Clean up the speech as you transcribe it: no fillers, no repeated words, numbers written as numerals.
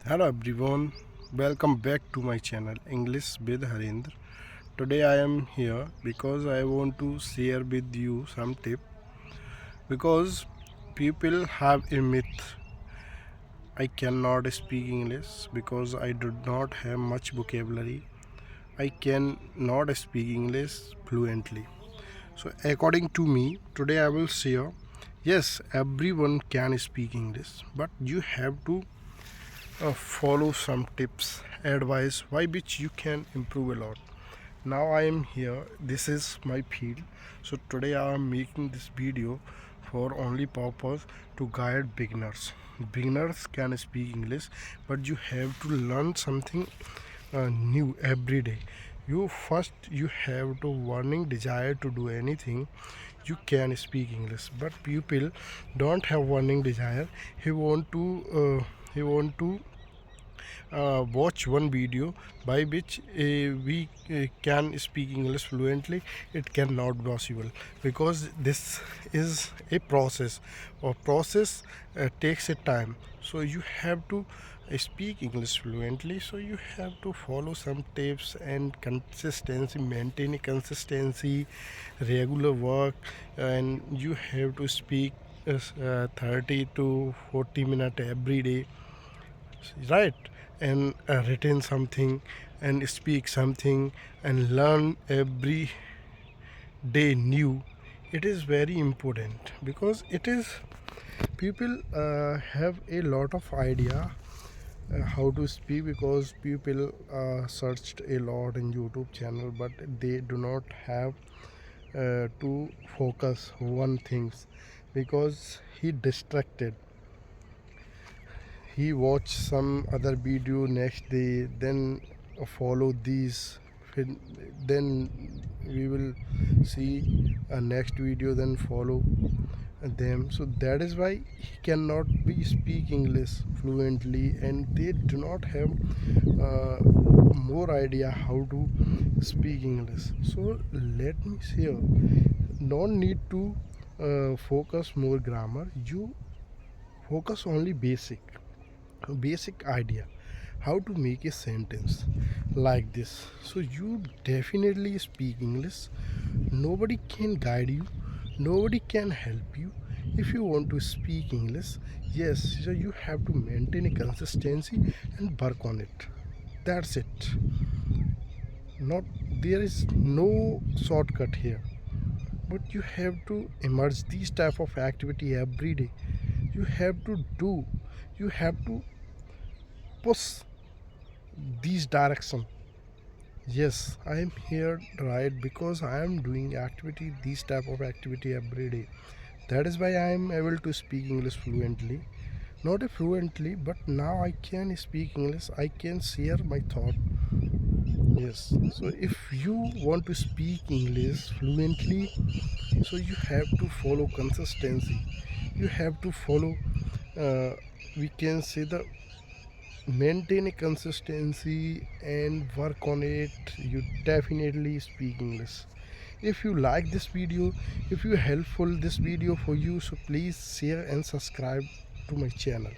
Hello everyone, welcome back to my channel English with Harendra. Today I am here because I want to share with you some tip because people have a myth. I cannot speak English because I do not have much vocabulary. I cannot speak English fluently. So according to me, today I will share yes, everyone can speak English, but you have to follow some tips advice why which you can improve a lot. Now I am here, this is my field, so today I am making this video for only purpose to guide beginners can speak English, but you have to learn something new every day. You have to warning desire to do anything. You can speak English, but people don't have warning desire. He want to watch one video by which we can speak English fluently. It cannot possible because this is a process. Or process takes a time. So you have to speak English fluently. So you have to follow some tips and consistency, maintain a consistency, regular work, and you have to speak 30 to 40 minutes every day, right? And retain something and speak something and learn every day new. It is very important because it is people have a lot of idea how to speak because people searched a lot in YouTube channel, but they do not have to focus one things because he distracted. He watch some other video next day, then follow these, then we will see a next video, then follow them. So that is why he cannot be speak English fluently, and they do not have more idea how to speak English. So let me share, don't need to focus more grammar. You focus only basic idea how to make a sentence like this. So you definitely speak English. Nobody can guide you, nobody can help you. If you want to speak English, yes, so you have to maintain a consistency and work on it. That's it. Not, there is no shortcut here, but you have to emerge these type of activity every day. You have to do, you have to push these direction. Yes, I am here, right, because I am doing activity, these type of activity every day. That is why I am able to speak English fluently. Not a fluently, but now I can speak English, I can share my thought. Yes, so if you want to speak English fluently, so you have to follow consistency. You have to follow, we can say, the maintain a consistency and work on it. You definitely speak English. If you like this video, if you helpful this video for you, so please share and subscribe to my channel.